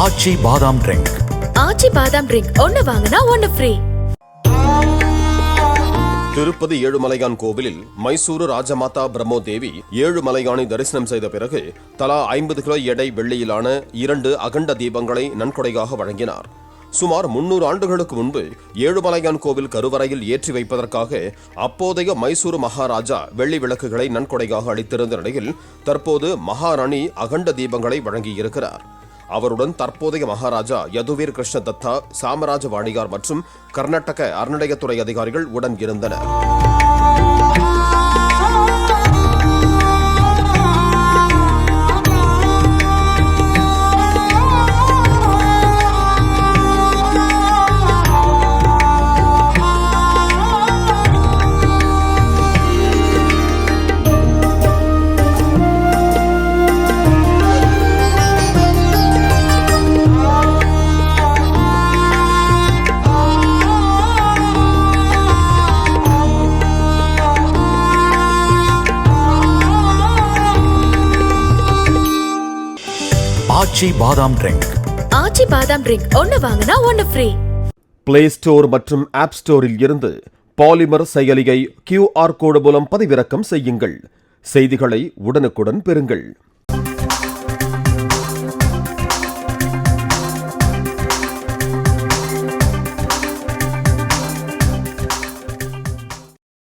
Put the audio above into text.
ஆச்சி பாதாம் ட்ரிங்க். ஆச்சி பாதாம் ட்ரிங்க் ஒன்னு வாங்கினா ஒன்னு ஃப்ரீ. திருப்பதி ஏழுமலையான் கோவிலில் மைசூரு ராஜமாதா பிரம்மோதேவி ஏழுமலையானை தரிசனம் செய்த பிறகு தலா 50 கிலோ எடை வெள்ளியிலான 2 அகண்ட தீபங்களை நன்கொடையாக வழங்கினார். சுமார் 300 ஆண்டுகளுக்கு முன்பு ஏழுமலையான் கோவில் கருவறையில் ஏற்றி வைப்பதற்காக அப்போதைய மைசூரு மகாராஜா வெள்ளி விளக்குகளை நன்கொடையாக அளித்திருந்த நிலையில் தற்போது மகாராணி அகண்ட தீபங்களை வழங்கியிருக்கிறார். அவருடன் தற்போதைய மகாராஜா யதுவீர் கிருஷ்ண தத்தா, சாமராஜ வாணிகார் மற்றும் கர்நாடக அறநிலையத்துறை அதிகாரிகள் உடன் இருந்தனர். ஆச்சி பாதாம் ட்ரிங்க். ஆச்சி பாதாம் ட்ரிங்க் ஒன்னு வாங்கினா ஒன்னு ஃப்ரீ. பிளே ஸ்டோர் மற்றும் ஆப் ஸ்டோரில் இருந்து பாலிமர் செயலியை QR கோடு மூலம் பதிவிறக்கம் செய்யுங்கள். செய்திகளை உடனுக்குடன் பெறுங்கள்.